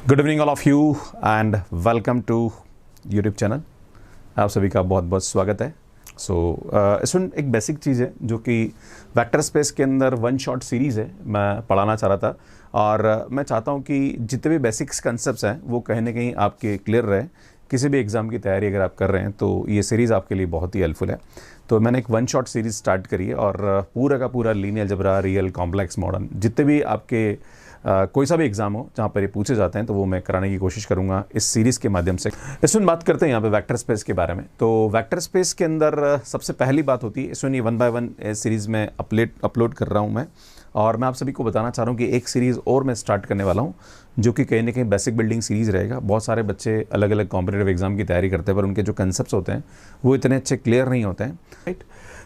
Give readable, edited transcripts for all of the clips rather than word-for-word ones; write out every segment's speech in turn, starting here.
Good evening all of you and welcome to YouTube channel. आप सभी का बहुत बहुत स्वागत है। इसमें एक बेसिक चीज़ है जो कि वेक्टर स्पेस के अंदर वन शॉट सीरीज़ है, मैं पढ़ाना चाह रहा था और मैं चाहता हूँ कि जितने भी बेसिक्स कंसेप्ट्स हैं वो कहीं ना कहीं आपके क्लियर रहे। किसी भी एग्ज़ाम की तैयारी अगर आप कर रहे हैं तो ये सीरीज़ आपके लिए बहुत ही हेल्पफुल है। तो मैंने एक वन शॉट सीरीज़ स्टार्ट करी है और पूरा का पूरा linear algebra, real, complex, modern, जितने भी आपके कोई सा भी एग्जाम हो जहाँ पर ये पूछे जाते हैं तो वो मैं कराने की कोशिश करूँगा इस सीरीज़ के माध्यम से। इसमें बात करते हैं यहाँ पे वेक्टर स्पेस के बारे में। तो वेक्टर स्पेस के अंदर सबसे पहली बात होती है, इसमें ये 1 बाय 1 सीरीज़ में अपलोड कर रहा हूँ मैं, और मैं आप सभी को बताना चाह रहा हूँ कि एक सीरीज़ और मैं स्टार्ट करने वाला हूँ जो कि कहीं ना कहीं बेसिक बिल्डिंग सीरीज़ रहेगा। बहुत सारे बच्चे अलग अलग कॉम्पिटिटिव एग्जाम की तैयारी करते हैं पर उनके जो कंसेप्ट होते हैं वो इतने अच्छे क्लियर नहीं होते हैं, राइट।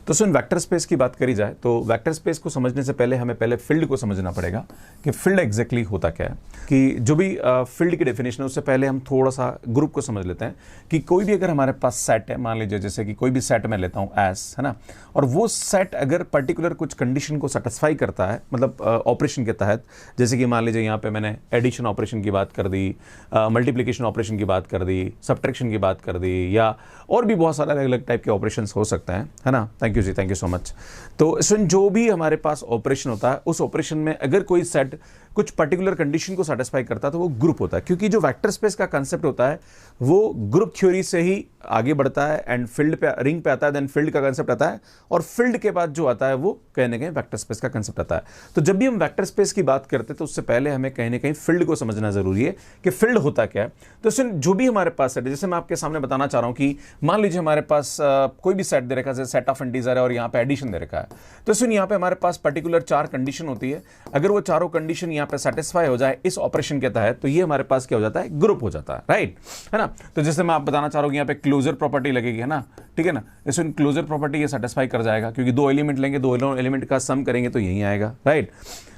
तो सुन, वेक्टर स्पेस की बात करी जाए तो वेक्टर स्पेस को समझने से पहले हमें पहले फील्ड को समझना पड़ेगा कि फील्ड एग्जैक्टली होता क्या है। कि जो भी फील्ड की डेफिनेशन है उससे पहले हम थोड़ा सा ग्रुप को समझ लेते हैं कि कोई भी अगर हमारे पास सेट है, मान लीजिए जैसे कि कोई भी सेट मैं लेता हूँ एस, है ना, और वो सेट अगर पर्टिकुलर कुछ कंडीशन को सेटिस्फाई करता है, मतलब ऑपरेशन के तहत, जैसे कि मान लीजिए यहाँ पे मैंने एडिशन ऑपरेशन की बात कर दी, मल्टीप्लिकेशन ऑपरेशन की बात कर दी, सब्ट्रैक्शन की बात कर दी, या और भी बहुत सारे अलग अलग टाइप के ऑपरेशन हो सकते हैं, है ना। Thank you ji, thank you so much. तो इसमें जो भी हमारे पास ऑपरेशन होता है उस ऑपरेशन में अगर कोई सेट कुछ पर्टिकुलर कंडीशन को सेटिस्फाई करता है तो वो ग्रुप होता है, क्योंकि जो वेक्टर स्पेस का कांसेप्ट होता है वो ग्रुप थ्योरी से ही आगे बढ़ता है एंड फील्ड पे, रिंग पे आता है, देन फील्ड का कांसेप्ट आता है, और फील्ड के बाद जो आता है वो कहीं ना कहीं वेक्टर स्पेस का कांसेप्ट आता है। तो जब भी हम वेक्टर स्पेस की बात करते हैं तो उससे पहले हमें कहीं ना कहीं फील्ड को समझना जरूरी है कि फील्ड होता क्या है। तो इसमें जो भी हमारे पास सेट है, जैसे मैं आपके सामने बताना चाह रहा हूं कि मान लीजिए हमारे पास कोई भी सेट दे रखा है, जैसे सेट ऑफ इंटीजर है और यहाँ पे एडिशन दे रखा है। तो इसमें यहाँ पे हमारे पास पर्टिकुलर 4 कंडीशन होती है। अगर वो चारों कंडीशन यहाँ पे सेटिस्फाई हो जाए इस ऑपरेशन के तहत तो ये हमारे पास क्या हो जाता है, ग्रुप हो जाता है, राइट, है ना। तो जैसे मैं आप बताना चाह रहा हूँ कि यहाँ पे क्लोजर प्रॉपर्टी लगेगी, है ना, ठीक है ना। इसमें क्लोजर प्रॉपर्टी ये सेटिस्फाई कर जाएगा क्योंकि 2 एलिमेंट लेंगे, 2 एलिमेंट का सम करेंगे तो यही आएगा, राइट।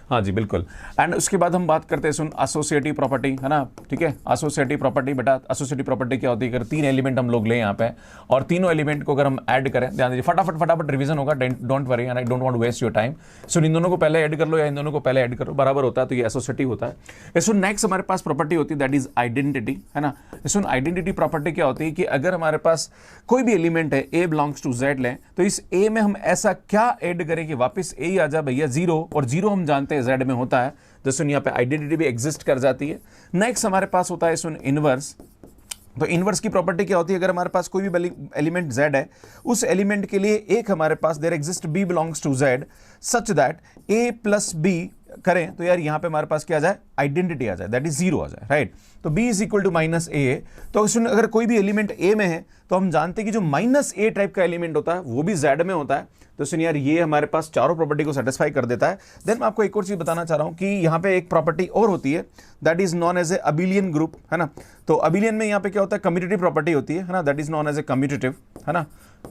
हाँ जी, बिल्कुल। एंड उसके बाद हम बात करते हैं सुन एसोसिएटिव प्रॉपर्टी, है ना, ठीक है। एसोसिएटिव प्रॉपर्टी, बेटा एसोसिएटिव प्रॉपर्टी क्या होती है, अगर 3 एलिमेंट हम लोग लें यहाँ पे और तीनों एलिमेंट को अगर हम ऐड करें, ध्यान दीजिए, फटाफट रिवीजन होगा, don't worry and I don't want to waste your time. So इन दोनों को पहले ऐड कर लो या इन दोनों को पहले ऐड करो, बराबर होता है, तो ये एसोसिएटिव होता है। सो नेक्स्ट हमारे पास प्रॉपर्टी होती है दैट इज आइडेंटिटी, है ना। सुन, आइडेंटिटी प्रॉपर्टी क्या होती है कि अगर हमारे पास कोई भी एलिमेंट है ए बिलोंग्स टू जेड लें तो इस ए में हम ऐसा क्या ऐड करें कि वापस ए ही आ जाए भैया 0, और 0 हम जानते हैं जेड में होता है, तो सुन यहाँ पे आइडेंटिटी भी एग्जिस्ट कर जाती है। नेक्स्ट हमारे पास होता है सुन इनवर्स। तो इनवर्स की प्रॉपर्टी क्या होती है, अगर हमारे पास कोई भी एलिमेंट z है, उस एलिमेंट के लिए एक हमारे पास there exist b belongs to z such that a plus b करें तो यार यहां पे हमारे पास क्या आ जाए, आइडेंटिटी आ जाए, दैट इज 0 आ जाए, राइट। तो b is equal to minus a. तो अगर कोई भी एलिमेंट a में है तो हम जानते हैं कि जो माइनस ए टाइप का एलिमेंट होता है वो भी z में होता है। तो सुन यार, ये हमारे पास चारों प्रॉपर्टी को सेटिस्फाई कर देता है। देन मैं आपको एक और चीज बताना चाह रहा हूं कि यहाँ पे एक प्रॉपर्टी और होती है that is known as a abelian group, है ना। तो अबिलियन में यहाँ पे क्या होता है, कम्यूटेटिव प्रॉपर्टी होती है ना, that is known as a commutative, है ना,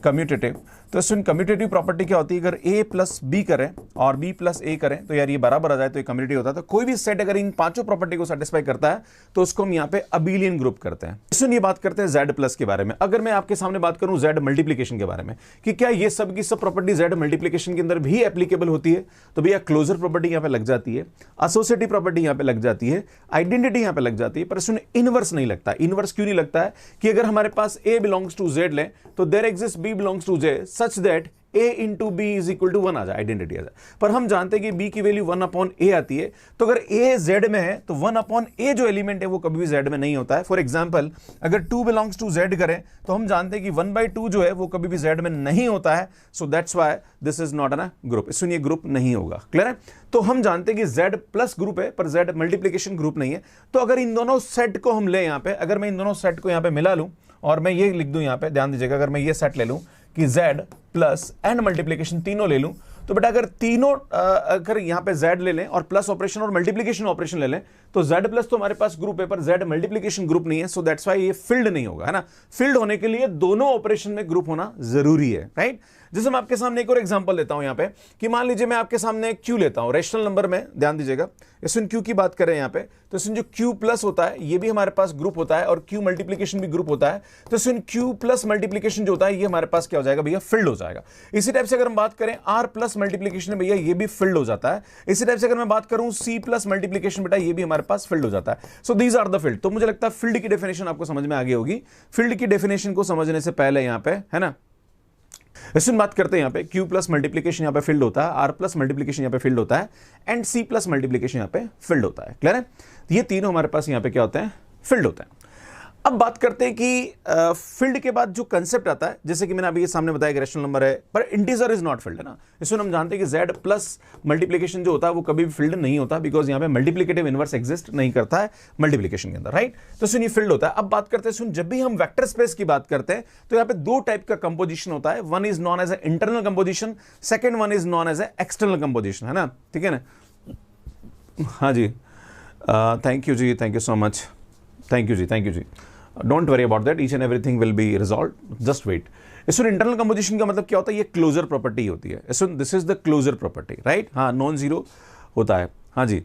कम्यूटेटिव। तो सुन, कम्यूटेटिव प्रॉपर्टी क्या होती है, अगर a प्लस बी करें और b प्लस ए करें तो यार ये बराबर आ जाए तो ये कम्यूटेटिव होता है। तो कोई भी सेट अगर इन 5 प्रॉपर्टी को सेटिस्फाई करता है तो उसको हम यहाँ पे अबिलियन ग्रुप करते हैं। सुन, ये बात करते हैं z प्लस के बारे में। अगर मैं आपके सामने बात करूं z मल्टीप्लीकेशन के बारे में कि क्या ये सब की सब प्रॉपर्टी z मल्टीप्लीकेशन के अंदर भी एप्लीकेबल होती है, तो भैया क्लोजर प्रॉपर्टी यहाँ पे लग जाती है, एसोसिएटिव प्रॉपर्टी यहाँ पे लग जाती है, आइडेंटिटी यहाँ पे लग जाती है, पर इसमें इनवर्स नहीं लगता। इनवर्स क्यों नहीं लगता है कि अगर हमारे पास a बिलोंग्स टू z लें तो there exist b belongs to j such that a into B is equal to 1 आ जाए, आइडेंटिटी आ जाए। पर हम जानते हैं कि b की वैल्यू 1 अपॉन a आती है, तो अगर a z में है तो 1 अपॉन a जो एलिमेंट है वो कभी भी z में नहीं होता है। फॉर एग्जांपल अगर 2 बिलोंग्स टू z करें तो हम जानते हैं कि 1/2 जो है वो कभी भी z में नहीं होता है। सो that's why this is not N group, इसमें ये ग्रुप नहीं होगा, क्लियर है। तो हम जानते हैं कि z प्लस ग्रुप है पर z मल्टीप्लीकेशन ग्रुप नहीं है। तो अगर इन दोनों सेट को हम ले यहाँ पे, अगर मैं इन दोनों सेट को यहाँ पे मिला लूं और मैं ये लिख दूं यहाँ पे, ध्यान दीजिएगा, अगर मैं ये सेट ले लूं कि z प्लस एंड मल्टीप्लीकेशन तीनों ले लूं तो बेटा अगर तीनों अगर यहां पे z ले लें और प्लस ऑपरेशन और मल्टीप्लीकेशन ऑपरेशन ले लें तो z प्लस तो हमारे पास ग्रुप है पर z मल्टीप्लीकेशन ग्रुप नहीं है। सो दैट्स व्हाई ये फील्ड नहीं होगा, है ना। फील्ड होने के लिए दोनों ऑपरेशन में ग्रुप होना जरूरी है, राइट। जैसे मैं आपके सामने एक और एग्जांपल लेता हूं यहां पे कि मान लीजिए मैं आपके सामने q लेता हूं, रेशनल नंबर में, ध्यान दीजिएगा, इसमें q की बात करें यहां पे, तो इसमें जो q प्लस होता है ये भी हमारे पास ग्रुप होता है और q मल्टीप्लीकेशन भी ग्रुप होता है। तो इसमें q प्लस मल्टीप्लीकेशन जो होता है ये हमारे पास क्या हो जाएगा भैया, फील्ड हो जाएगा। इसी टाइप से अगर हम बात करें r प्लस मल्टीप्लीकेशन भैया ये भी फील्ड हो जाता है। इसी टाइप से अगर मैं बात करूं c प्लस मल्टीप्लीकेशन बेटा ये भी हमारे हमारे पास फील्ड हो जाता है। So these are the field. तो मुझे लगता है फील्ड की डेफिनेशन आपको समझ में आ गई होगी। फील्ड की डेफिनेशन को समझने से पहले यहां पे है ना, इसमें बात करते हैं यहां पे Q प्लस मल्टीप्लीकेशन यहां पे फील्ड होता है, R प्लस मल्टीप्लीकेशन यहां पे फील्ड होता है, एंड C प्लस मल्टीप्लीकेशन यहां पे फील्ड होता है। क्लियर है? ये तीनों हमारे पास यहां पे क्या होते हैं? फील्ड होते हैं। अब बात करते हैं कि फील्ड के बाद जो कंसेप्ट आता है, जैसे कि मैंने अभी ये सामने बताया कि रैशनल नंबर है पर इंटीजर इज नॉट फील्ड, है ना। इसमें हम जानते हैं कि Z प्लस मल्टीप्लीकेशन जो होता है वो कभी भी फील्ड नहीं होता, बिकॉज यहाँ पे मल्टीप्लीकेटिव इनवर्स एग्जिस्ट नहीं करता है मल्टीप्लीकेशन के अंदर, राइट। तो सुन ये फील्ड होता है। अब बात करते हैं, सुन जब भी हम वेक्टर स्पेस की बात करते हैं तो यहाँ पे दो टाइप का कंपोजिशन होता है। One is known as a internal composition, second one is known as a external composition, है ना, ठीक है ना। हाँ जी, thank you ji, thank you so much, thank you ji, thank you जी। Don't worry about that, each and everything will be resolve, just wait. इसमें internal composition का मतलब क्या होता है? ये क्लोजर प्रॉपर्टी होती है। इसमें this is the closure property, right. हाँ, नॉन जीरो होता है। हाँ जी,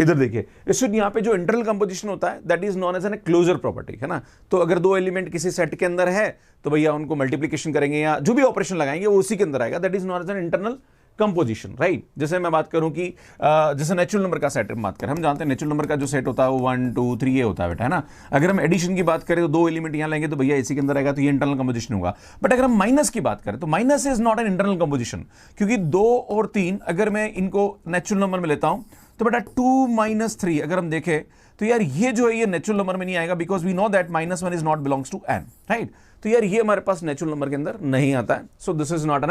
इधर देखिए, इसमें यहाँ पे जो इंटरनल कंपोजिशन होता है that is known as an closure property, है ना। तो अगर दो एलिमेंट किसी सेट के अंदर है तो भैया उनको मल्टीप्लीकेशन करेंगे या जो भी ऑपरेशन लगाएंगे वो उसी के अंदर आएगा, that is known as an internal composition, right. जैसे मैं बात करूं कि जैसे नेचुरल नंबर का सेट बात करें, हम जानते हैं नेचुरल नंबर का जो सेट होता है वो 1 2 3 ये होता है बेटा, है ना। अगर हम एडिशन की बात करें तो दो एलिमेंट यहां लेंगे तो भैया इसी के अंदर आएगा, तो ये इंटरनल कंपोजिशन होगा। बट अगर हम माइनस की बात करें तो minus is not N internal composition, क्योंकि 2 और 3 अगर मैं इनको नेचुरल नंबर में लेता हूं तो बेटा 2 - 3 अगर हम देखें तो यार ये जो है ये नेचुरल नंबर में नहीं आएगा, because we know that -1 is not belongs to n, right. तो यार ये हमारे पास नेचुरल नंबर के अंदर नहीं आता है। सो this is not N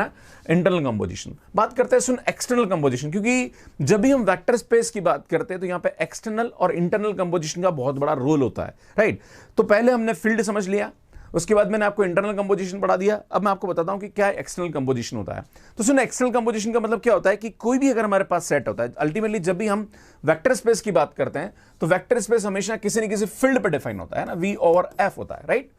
internal composition. बात करते हैं सुन एक्सटर्नल कंपोजिशन, क्योंकि जब भी हम वेक्टर स्पेस की बात करते हैं तो यहां पे एक्सटर्नल और इंटरनल कंपोजिशन का बहुत बड़ा रोल होता है, राइट। तो पहले हमने फील्ड समझ लिया, उसके बाद मैंने आपको इंटरनल कंपोजिशन पढ़ा दिया। अब मैं आपको बताता हूं कि क्या एक्सटर्नल कंपोजिशन होता है। तो सुन, एक्सटर्नल कंपोजिशन का मतलब क्या होता है कि कोई भी अगर हमारे पास सेट होता है, अल्टीमेटली जब भी हम वेक्टर स्पेस की बात करते हैं तो वेक्टर स्पेस हमेशा किसी न किसी फील्ड पर डिफाइन होता है ना, V ओवर F होता है, राइट।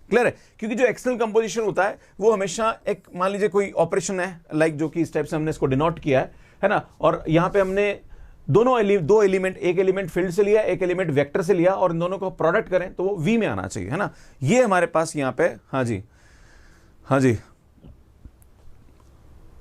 क्लियर है? क्योंकि जो एक्सटर्नल कंपोजिशन होता है वो हमेशा एक, मान लीजिए कोई ऑपरेशन है लाइक जो कि इस टाइप से हमने इसको डिनोट किया है ना, और यहां पे हमने दो एलिमेंट, एक एलिमेंट फील्ड से लिया, एक एलिमेंट वेक्टर से लिया, और इन दोनों को प्रोडक्ट करें तो वो V में आना चाहिए, है ना। ये हमारे पास यहां पे, हाँ जी, हाँ जी,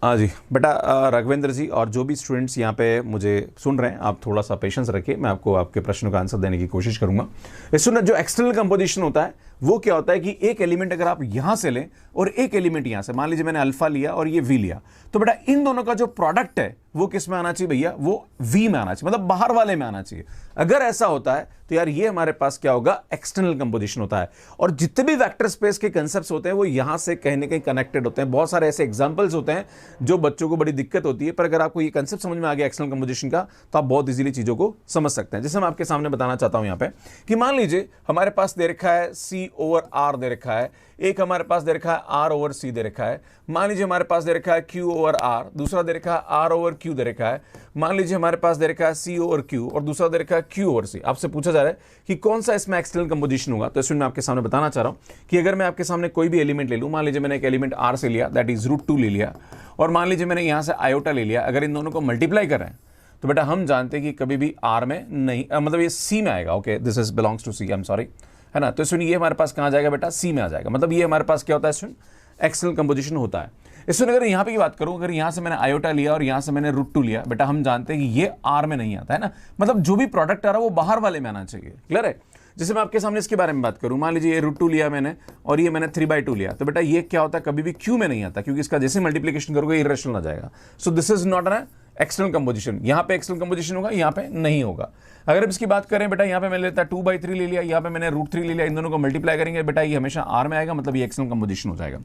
हाँ जी बेटा, राघवेंद्र जी और जो भी स्टूडेंट्स यहाँ पे मुझे सुन रहे हैं, आप थोड़ा सा पेशेंस रखिए, मैं आपको आपके प्रश्नों का आंसर देने की कोशिश करूंगा। इसमें जो एक्सटर्नल कंपोजिशन होता है वो क्या होता है कि एक एलिमेंट अगर आप यहां से लें और एक एलिमेंट यहां से, मान लीजिए मैंने अल्फा लिया और ये V लिया, तो बेटा इन दोनों का जो प्रोडक्ट है वो किस में आना चाहिए भैया? वो V में आना चाहिए, मतलब बाहर वाले में आना चाहिए। अगर ऐसा होता है तो यार ये हमारे पास क्या होगा? एक्सटर्नल कंपोजिशन होता है। और जितने भी वेक्टर स्पेस के कंसेप्ट्स होते हैं वो यहां से कहीं ना कहीं कनेक्टेड होते हैं। बहुत सारे ऐसे एग्जांपल्स होते हैं जो बच्चों को बड़ी दिक्कत होती है, पर अगर आपको ये कंसेप्ट समझ में आ गया एक्सटर्नल कंपोजिशन का तो आप बहुत इजीली चीजों को समझ सकते हैं। जैसे मैं आपके सामने बताना चाहता हूं यहां पे कि मान लीजिए हमारे पास दे रखा है C ओवर R दे रखा है, एक हमारे पास दे रखा है R ओवर C दे रखा है, मान लीजिए हमारे पास दे रखा है Q ओवर R, दूसरा दे रखा है R ओवर Q दे रखा है, मान लीजिए हमारे पास दे रखा है C ओवर Q और दूसरा दे रखा है Q ओवर C। आपसे पूछा जा रहा है कि कौन सा इसमें एक्सटर्नल कंपोजिशन होगा, तो इसमें मैं आपके सामने बताना चाह रहा हूं कि अगर मैं आपके सामने कोई भी एलिमेंट ले लूं, मान लीजिए मैंने एक एलिमेंट R से लिया दैट इज √2 ले लिया, और मान लीजिए मैंने यहां से आयोटा ले लिया, अगर इन दोनों को मल्टीप्लाई कर रहे हैं तो बेटा हम जानते हैं कि कभी भी R में नहीं, मतलब ये C में आएगा। Okay, this is belongs to C, I am sorry, है ना। तो इसमें ये हमारे पास कहां जाएगा बेटा? C में आ जाएगा। मतलब ये हमारे पास क्या होता है? इसमें एक्सटर्नल कंपोजिशन होता है। इसमें अगर यहां पे की बात करूं, अगर यहां से मैंने आयोटा लिया और यहां से मैंने √2 लिया, बेटा हम जानते हैं कि ये R में नहीं आता है ना, मतलब जो भी प्रोडक्ट आ रहा है वो बाहर वाले में आना चाहिए। क्लियर है? जैसे मैं आपके सामने इसके बारे में बात करूं, मान लीजिए ये √2 लिया मैंने और ये मैंने 3/2 लिया, तो बेटा ये क्या होता है? कभी भी Q में नहीं आता, क्योंकि इसका जैसे मल्टीप्लिकेशन करोगे इरेशनल आ जाएगा। सो this is not an external composition. यहां पे एक्सटर्नल कंपोजिशन होगा, यहां पे नहीं होगा। अगर इसकी बात करें बेटा, यहां पे मैंने लेता 2/3 ले लिया, यहां पे मैंने √3 ले लिया, इन दोनों को मल्टीप्लाई करेंगे बेटा ये हमेशा R में आएगा, मतलब ये एक्सटर्नल कंपोजिशन हो जाएगा।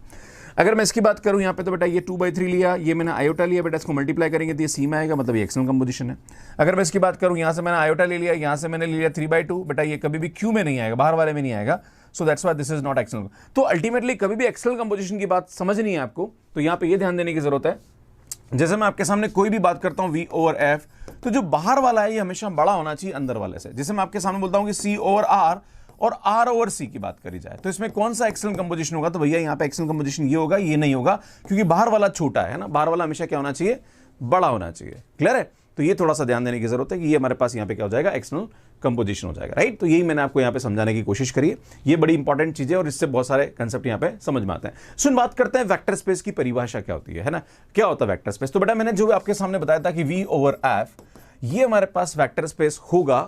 अगर मैं इसकी बात करूं यहां पे, तो बेटा ये 2/3 लिया, ये मैंने आयोटा लिया, बेटा इसको मल्टीप्लाई करेंगे तो ये C में आएगा, मतलब ये एक्सटर्नल कंपोजिशन है। अगर मैं इसकी बात करूं, यहां से मैंने आयोटा ले लिया, यहां से मैंने ले लिया 3/2, बेटा ये कभी भी Q में नहीं आएगा, बाहर वाले में नहीं आएगा। सो that's why this is not external. तो अल्टीमेटली कभी भी एक्सटर्नल कंपोजिशन की बात समझनी है आपको, तो यहां पे ये ध्यान देने की जरूरत है, जैसे मैं आपके सामने कोई भी बात करता हूं V ओवर F, तो जो बाहर वाला है ये हमेशा बड़ा होना चाहिए अंदर वाले से। जैसे मैं आपके सामने बोलता हूं कि C ओवर R और R ओवर C की बात करी जाए, तो इसमें कौन सा एक्सटर्नल कंपोजिशन होगा? तो भैया यहां पे एक्सटर्नल कंपोजिशन ये होगा, ये नहीं होगा, क्योंकि बाहर वाला छोटा है ना, बाहर वाला हमेशा क्या होना चाहिए? बड़ा होना चाहिए। क्लियर है? तो ये थोड़ा सा ध्यान देने की जरूरत है कि ये हमारे पास यहाँ पे क्या हो जाएगा? एक्सटर्नल कंपोजिशन हो जाएगा, राइट। तो यही मैंने आपको यहाँ पे समझाने की कोशिश करी है। ये बड़ी इंपॉर्टेंट चीज है और इससे बहुत सारे कंसेप्ट यहाँ पे समझ में आते हैं। सुन, बात करते हैं वेक्टर स्पेस की परिभाषा क्या होती है ना, क्या होता है वेक्टर स्पेस। तो बेटा मैंने जो आपके सामने बताया था कि V ओवर F, ये हमारे पास वेक्टर स्पेस होगा,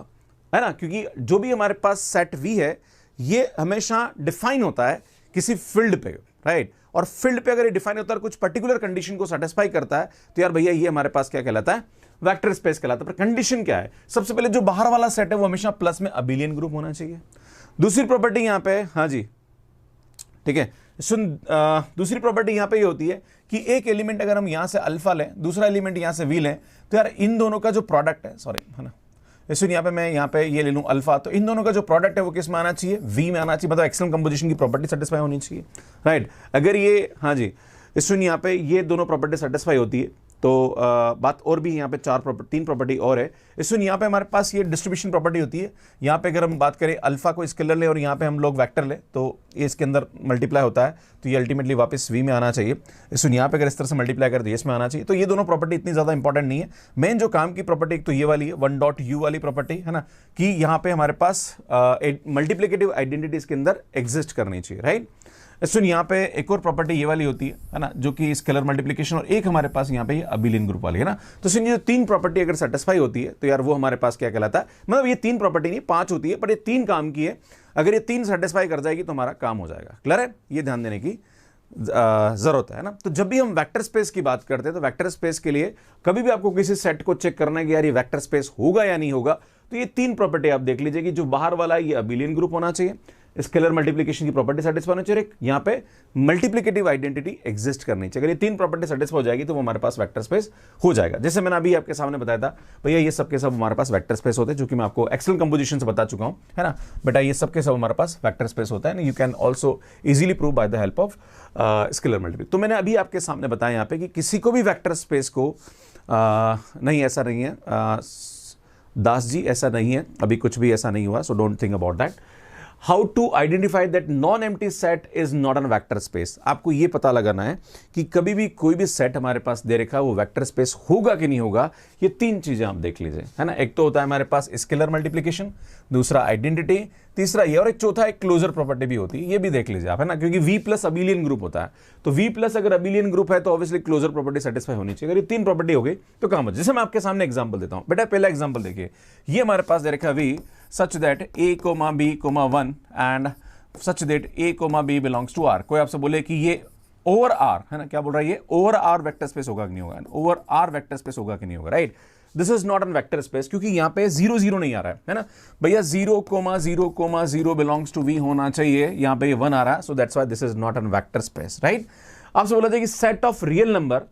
है ना, क्योंकि जो भी हमारे पास सेट वी है ये हमेशा डिफाइन होता है किसी फील्ड पे, राइट। और फील्ड पे अगर ये डिफाइन होता है कुछ पर्टिकुलर कंडीशन को सेटिस्फाई करता है तो यार भैया ये हमारे पास क्या कहलाता है, वेक्टर स्पेस कहलाता है। पर कंडीशन क्या है, सबसे पहले जो बाहर वाला सेट है वो हमेशा प्लस में अबिलियन ग्रुप होना चाहिए। दूसरी प्रॉपर्टी यहां पे, हाँ जी ठीक है, दूसरी प्रॉपर्टी यहां पे ये होती है कि एक एलिमेंट अगर हम यहां से अल्फा लें, दूसरा एलिमेंट यहां से वी लें, तो यार इन दोनों का जो प्रोडक्ट है, सॉरी है ना, इसलिए यहां पे मैं यहां पे ये ले लूं अल्फा, तो इन दोनों का जो प्रोडक्ट है वो किस में आना चाहिए, वी में आना चाहिए, मतलब एक्सटर्नल कंपोजिशन की प्रॉपर्टी सेटिस्फाई होनी चाहिए, राइट। अगर ये, हाँ जी, इसलिए यहां पे ये दोनों प्रॉपर्टी सेटिस्फाई होती है तो बात और भी यहाँ पे तीन प्रॉपर्टी और है। इसमें यहाँ पे हमारे पास ये डिस्ट्रीब्यूशन प्रॉपर्टी होती है। यहाँ पे अगर हम बात करें अल्फा को स्केलर ले और यहाँ पे हम लोग वेक्टर ले तो ये इसके अंदर मल्टीप्लाई होता है, तो ये अल्टीमेटली वापस वी में आना चाहिए। इसमें यहाँ पे अगर इस तरह से मल्टीप्लाई कर तो इसमें आना चाहिए। तो ये दोनों प्रॉपर्टी इतनी ज़्यादा इंपॉर्टेंट नहीं है। मेन जो काम की प्रॉपर्टी एक तो ये वाली है, वन डॉट यू वाली प्रॉपर्टी, है ना, कि यहाँ पे हमारे पास मल्टीप्लिकेटिव आइडेंटिटी इसके अंदर एग्जिस्ट करनी चाहिए, राइट। सुन यहाँ पे एक और प्रॉपर्टी ये वाली होती है ना, जो कि स्केलर मल्टीप्लिकेशन, और एक हमारे पास यहाँ पे ये अबिलियन ग्रुप वाली है ना। तो सुन ये तीन प्रॉपर्टी अगर सेटिस्फाई होती है तो यार वो हमारे पास क्या कहलाता है, मतलब ये तीन प्रॉपर्टी नहीं 5 होती है, पर ये 3 काम की है। अगर ये 3 सेटिस्फाई कर जाएगी तो हमारा काम हो जाएगा। क्लियर है, ये ध्यान देने की जरूरत है ना। तो जब भी हम वेक्टर स्पेस की बात करते हैं तो वेक्टर स्पेस के लिए कभी भी आपको किसी सेट को चेक करना है कि यार ये वेक्टर स्पेस होगा या नहीं होगा, तो ये 3 प्रॉपर्टी आप देख लीजिए कि जो बाहर वाला ये अबिलियन ग्रुप होना चाहिए, स्केलर मल्टीप्लिकेशन की प्रॉपर्टी सेटिस्फाई होनी चाहिए, यहाँ पे मल्टीप्लिकेटिव आइडेंटिटी एग्जिस्ट करनी चाहिए। अगर ये 3 प्रॉपर्टी सेटिस्फाई हो जाएगी तो वो हमारे पास वेक्टर स्पेस हो जाएगा। जैसे मैंने अभी आपके सामने बताया था भैया ये सब के सब हमारे पास वेक्टर स्पेस होते हैं, जो कि मैं आपको एक्सेल कंपोजिशन से बता चुका हूं, है ना बेटा, ये सब के सब हमारे पास वेक्टर स्पेस होता है। You can also easily prove by the help of scalar multiplication. तो मैंने अभी आपके सामने बताया यहाँ पे कि किसी को भी वेक्टर स्पेस को नहीं, ऐसा नहीं है दास जी, ऐसा नहीं है, अभी कुछ भी ऐसा नहीं हुआ, so don't think about that. How to identify that non empty set is not an vector space. आपको यह पता लगाना है कि कभी भी कोई भी सेट हमारे पास दे रखा है वो वेक्टर स्पेस होगा कि नहीं होगा। ये 3 चीजें आप देख लीजिए, है ना। एक तो होता है हमारे पास स्केलर मल्टीप्लिकेशन, दूसरा आइडेंटिटी, तीसरा ये, और एक चौथा एक क्लोजर प्रॉपर्टी भी होती है, ये भी देख लीजिए आप, है ना, क्योंकि V प्लस अबिलियन ग्रुप होता है। तो V प्लस अगर अबिलियन ग्रुप है तो ऑब्वियसली क्लोजर प्रॉपर्टी सेटिस्फाई होनी चाहिए। अगर ये 3 प्रॉपर्टी हो गई तो काम हो। जैसे मैं आपके सामने एग्जांपल देता हूं, बेटा पहला एग्जांपल देखिए, ये हमारे पास दे रखा है V such that A, B, 1 and such that A, B belongs to R। कोई आपसे बोले कि ये ओवर R, है ना, क्या बोल रहा है, ये ओवर R वेक्टर स्पेस होगा कि नहीं होगा, ओवर R वेक्टर स्पेस होगा कि नहीं होगा, right. This is not an vector space, क्योंकि यहां पे 0 0 नहीं आ रहा है ना भैया, 0, 0 बिलोंग्स टू V होना चाहिए, यहां पे ये 1 आ रहा है, सो that's why this is not an vector space, right. आपसे बोला था कि set of real number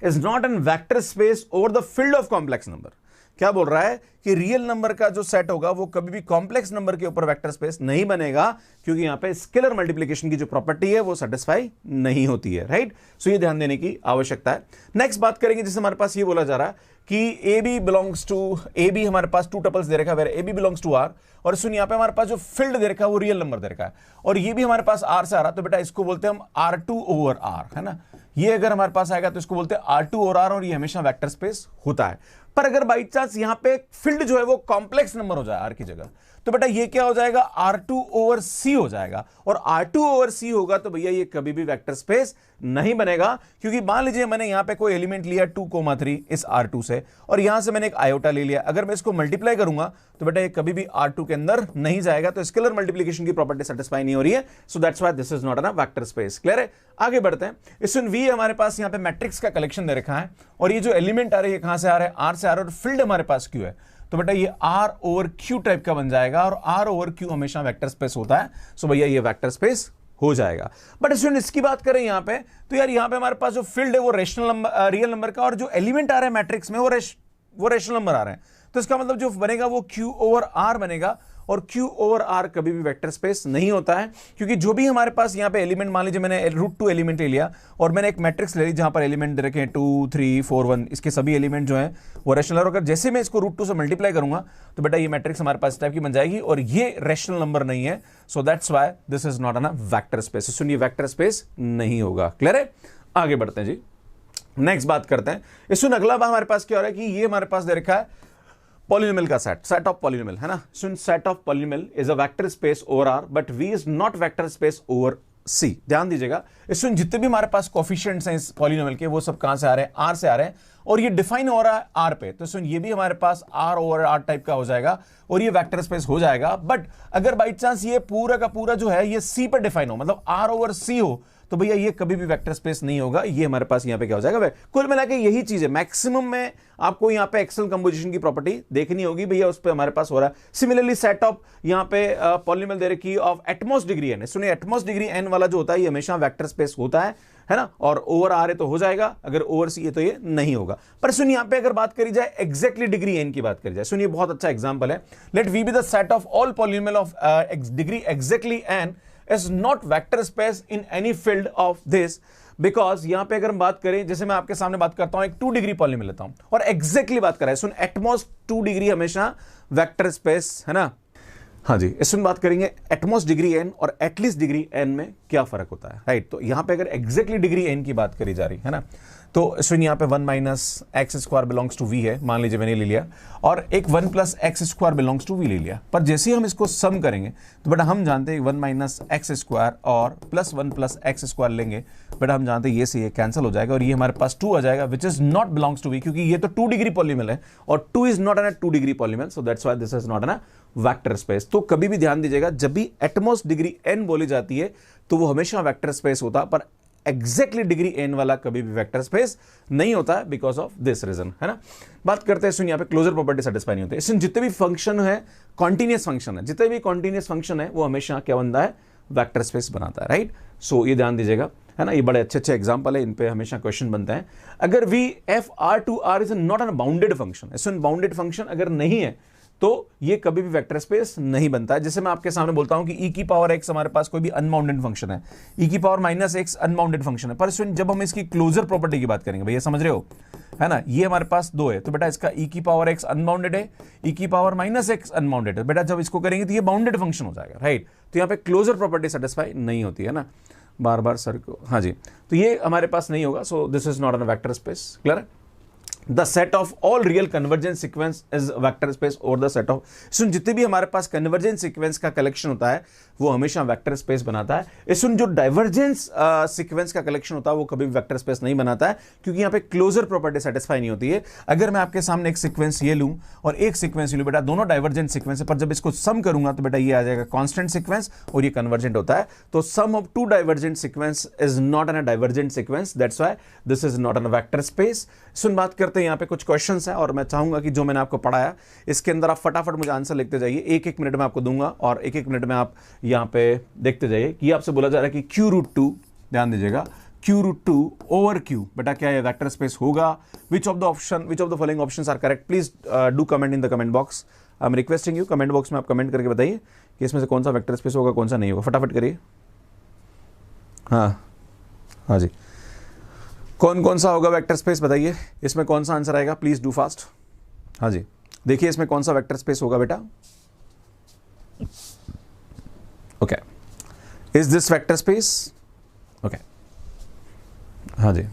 is not an vector space over the field of complex number. क्या बोल रहा है कि रियल नंबर का जो सेट होगा वो कभी भी कॉम्प्लेक्स नंबर के ऊपर वेक्टर स्पेस नहीं बनेगा, क्योंकि यहां पे स्केलर मल्टीप्लिकेशन की जो प्रॉपर्टी है वो सेटिस्फाई नहीं होती है, राइट। सो ये ध्यान देने की आवश्यकता है। नेक्स्ट बात करेंगे, जैसे हमारे पास ये बोला जा रहा है कि AB बिलोंग्स टू AB, हमारे पास 2 टपल्स दे रखा है, AB बिलोंग्स टू R, और सुन यहाँ पे हमारे पास जो फील्ड दे रखा है वो रियल नंबर दे रखा है, और ये भी हमारे पास R से आ रहा है, तो बेटा इसको बोलते हैं हम R2 ओवर R, है ना। ये अगर हमारे पास आएगा तो इसको बोलते हैं R2 ओवर R, और ये हमेशा वेक्टर स्पेस होता है। पर अगर बाई चांस यहां पे फील्ड जो है वो कॉम्प्लेक्स नंबर हो जाए R की जगह, तो बेटा ये क्या हो जाएगा, R2 ओवर C हो जाएगा, और R2 ओवर C होगा तो भैया ये कभी भी वेक्टर स्पेस नहीं बनेगा। क्योंकि मान लीजिए मैंने यहां पे कोई एलिमेंट लिया 2,3 इस R2 से, और यहां से मैंने एक आयोटा ले लिया, अगर मैं इसको मल्टीप्लाई करूंगा तो बेटा ये कभी भी R2 के अंदर नहीं जाएगा, तो स्केलर मल्टीप्लिकेशन की प्रॉपर्टी सेटिस्फाई नहीं हो रही है, सो that's why this is not an vector space. Clear है, आगे बढ़ते हैं। इसमें V हमारे पास यहां पे मैट्रिक्स का कलेक्शन दे रखा है, और ये जो एलिमेंट आ रहे हैं कहां से आ रहे हैं, R से आ रहे हैं, और फील्ड हमारे पास Q है, तो बेटा ये R ओवर Q टाइप का बन जाएगा, और R ओवर Q हमेशा वेक्टर स्पेस होता है, सो भैया ये वेक्टर स्पेस हो जाएगा। बट स्टूडेंट इसकी बात करें यहां पे, तो यार यहां पे हमारे पास जो फील्ड है वो रेशनल नंबर, रियल नंबर का, और जो एलिमेंट आ रहे हैं मैट्रिक्स में वो रेशनल नंबर आ रहे हैं, तो इसका मतलब जो बनेगा वो Q ओवर R बनेगा, और Q ओवर R कभी भी वेक्टर स्पेस नहीं होता है, क्योंकि जो भी हमारे पास यहाँ पे एलिमेंट, मान लीजिए मैंने √2 एलिमेंट ले लिया, और मैंने एक मैट्रिक्स ले ली जहां पर एलिमेंट दे रखे हैं 2, 3, 4, 1, इसके सभी एलिमेंट जो हैं वो रेशनल, और अगर जैसे मैं इसको √2 से मल्टीप्लाई करूंगा तो बेटा ये मैट्रिक्स हमारे पास टाइप की बन जाएगी, और ये रेशनल नंबर नहीं है, सो that's why this is not an vector space. सुनिए वेक्टर स्पेस नहीं होगा। क्लियर है, आगे बढ़ते हैं जी, नेक्स्ट बात करते हैं। इसमें अगला हमारे पास क्या हो रहा है कि ये हमारे पास दे रखा है पॉलिनोमियल का सेट ऑफ पॉलिनोमियल, है ना। सुन set of polynomial is a vector space over R, but V is not vector space over C. ध्यान दीजिएगा, इसमें जितने भी हमारे पास कोफिशिएंट्स हैं इस पॉलिनोमियल के, वो सब कहां से आ रहे हैं? आर से आ रहे हैं, और ये डिफाइन हो रहा है आर पे, तो इसमें ये भी हमारे पास आर ओवर आर टाइप का हो जाएगा और ये वेक्टर स्पेस हो जाएगा। बट अगर बाई चांस ये पूरा का पूरा जो है ये सी पर डिफाइन हो, मतलब आर ओवर सी हो, तो भैया ये कभी भी वेक्टर स्पेस नहीं होगा, ये हमारे पास यहां पे क्या हो जाएगा? कुल मिला के यही चीज है। मैक्सिमम में आपको यहां पे एक्सेल कंपोजिशन की प्रॉपर्टी देखनी होगी भैया, उस पे हमारे पास हो रहा है। सिमिलरली सेट ऑफ यहां पे पॉलिनोमियल दे रखी ऑफ एटमॉस्ट डिग्री एन, सुनिए एटमॉस्ट डिग्री एन वाला जो होता है ये हमेशा वेक्टर स्पेस होता है ना, और ओवर आर है तो हो जाएगा, अगर ओवर सी है तो ये नहीं होगा। पर सुनिए यहां पे अगर बात करी जाए एग्जैक्टली डिग्री एन की बात करी जाए, सुनिए बहुत अच्छा एग्जांपल है। Let we be the set of all polynomial of degree exactly N is not vector space in any field of this, because यहां पे अगर हम बात करें, जैसे मैं आपके सामने बात करता हूं एक 2 डिग्री पॉलिनोमियल लेता हूं और एग्जैक्टली बात कर रहा है, सुन एटमॉस्ट 2 डिग्री हमेशा वेक्टर स्पेस है ना। हाँ जी, इसमें बात करेंगे एटमॉस्ट डिग्री एन और एटलीस्ट डिग्री एन में क्या फर्क होता है, राइट। तो यहां पे अगर एग्जैक्टली डिग्री एन की बात करी जा रही है ना, तो इसमें यहाँ पे 1 minus X square belongs to V है, मान लीजिए मैंने ले लिया, और एक 1 plus X square belongs to V ले लिया। पर जैसे ही हम इसको सम करेंगे तो बेटा हम जानते हैं 1 माइनस एक्स स्क्वायर और प्लस 1 प्लस एक्स स्क्वायर लेंगे, बेटा हम जानते हैं ये से ये कैंसिल हो जाएगा और ये हमारे पास 2 आ जाएगा, which is not belongs to V, क्योंकि ये तो 2 डिग्री पॉलिनोमियल है और 2 is not an 2 degree polynomial, so that's why this is not an vector space. तो कभी भी ध्यान दीजिएगा, जब भी एटमॉस्ट डिग्री एन बोली जाती है तो वो हमेशा वेक्टर स्पेस होता है, पर एग्जैक्टली डिग्री एन वाला कभी भी वेक्टर स्पेस नहीं होता है, बिकॉज ऑफ दिस रीजन, है ना। बात करते हैं इसमें यहाँ पे क्लोजर प्रॉपर्टी सेटिस्फाई नहीं होती है। इसमें जितने भी फंक्शन है कॉन्टिन्यूस फंक्शन है, जितने भी कॉन्टिन्यूस फंक्शन है वो हमेशा क्या बनता है? वेक्टर स्पेस बनाता है, राइट। सो ये ध्यान दीजिएगा, है ना, ये बड़े अच्छे अच्छे एग्जांपल है, इन पे हमेशा क्वेश्चन बनता है। अगर V F R to R is not an bounded function, इसमें बाउंडेड फंक्शन अगर नहीं है तो ये कभी भी वेक्टर स्पेस नहीं बनता है। जैसे मैं आपके सामने बोलता हूं कि e की पावर x हमारे पास कोई भी अनबाउंडेड फंक्शन है, e की power minus x unbounded function है, पर जब हम इसकी क्लोजर प्रॉपर्टी की बात करेंगे, भैया समझ रहे हो, है ना, ये हमारे पास 2 है, तो बेटा इसका e की पावर x अनबाउंडेड है, e की पावर माइनस x अनबाउंडेड है, बेटा जब इसको करेंगे तो ये बाउंडेड फंक्शन हो जाएगा, राइट। तो यहाँ पे क्लोजर प्रॉपर्टी सेटिस्फाई नहीं होती है ना, बार बार सर को, हाँ जी, तो ये हमारे पास नहीं होगा, so this is not an vector space, clear है। The set of all real convergence sequence is vector space और द सेट ऑफ, सुन जितने भी हमारे पास कन्वर्जेंस सीक्वेंस का कलेक्शन होता है वो हमेशा वेक्टर स्पेस बनाता है। सुन जो डाइवर्जेंस सीक्वेंस का कलेक्शन होता है वो कभी भी वेक्टर स्पेस नहीं बनाता है, क्योंकि यहाँ पे क्लोजर प्रॉपर्टी सेटिस्फाई नहीं होती है। अगर मैं आपके सामने एक सीक्वेंस ये लूं और एक सीक्वेंस ये लूं, बेटा दोनों डाइवर्जेंट सीक्वेंस है, पर जब इसको सम करूंगा तो बेटा ये आ जाएगा कांस्टेंट सीक्वेंस और ये कन्वर्जेंट होता है। तो sum of 2 divergent sequence is not an divergent sequence, that's why this is not an vector space. सुन बात करते हैं यहाँ पे कुछ क्वेश्चंस हैं और मैं चाहूंगा कि जो मैंने आपको पढ़ाया इसके अंदर आप फटाफट मुझे आंसर लिखते जाइए, एक एक मिनट में आपको दूंगा और एक एक मिनट में आप यहाँ पे देखते जाइए कि आपसे बोला जा रहा है कि q√2, ध्यान दीजिएगा, q√2 ओवर q, बेटा क्या ये वेक्टर स्पेस होगा? Which of the following options are correct? Please do comment in the comment box, I am requesting you, comment box में आप कमेंट करके बताइए कि इसमें से कौन सा वेक्टर स्पेस होगा, कौन सा नहीं होगा, फटाफट करिए। हाँ जी, कौन कौन सा होगा वेक्टर स्पेस बताइए, इसमें कौन सा आंसर आएगा, प्लीज डू फास्ट। हाँ जी, देखिए इसमें कौन सा वेक्टर स्पेस होगा बेटा, okay, is this vector space, okay, हाँ जी,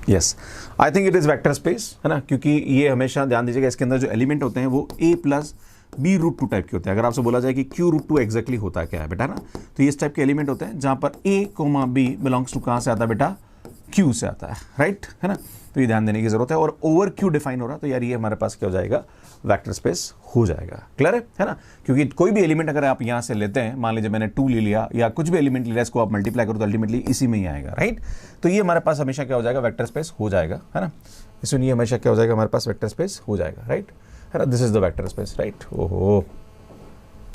yes, I think it is vector space, है ना, क्योंकि ये हमेशा ध्यान दीजिएगा इसके अंदर जो एलिमेंट होते हैं वो a प्लस b√2 टाइप के होते हैं। अगर आपसे बोला जाए कि q√2 एग्जैक्टली होता है क्या है बेटा ना, तो ये इस टाइप के एलिमेंट होते हैं जहां पर a, b बिलोंग्स टू कहां से आता है बेटा, q से आता है, राइट, है ना। तो ये ध्यान देने की जरूरत है, और ओवर q डिफाइन हो रहा है तो यार ये हमारे पास क्या हो जाएगा, वेक्टर स्पेस हो जाएगा, क्लियर है ना। क्योंकि कोई भी एलिमेंट अगर आप यहां से लेते हैं, मान लीजिए मैंने 2 ले लिया या कुछ भी एलिमेंट ले लिया, इसको आप मल्टीप्लाई करो तो अल्टीमेटली इसी में ही आएगा, राइट। तो ये हमारे पास हमेशा क्या हो जाएगा, वेक्टर स्पेस हो जाएगा, है ना। इसमें ये हमेशा क्या हो जाएगा, हमारे पास वेक्टर स्पेस हो जाएगा, राइट, है ना, this is the vector space, right. ओहो,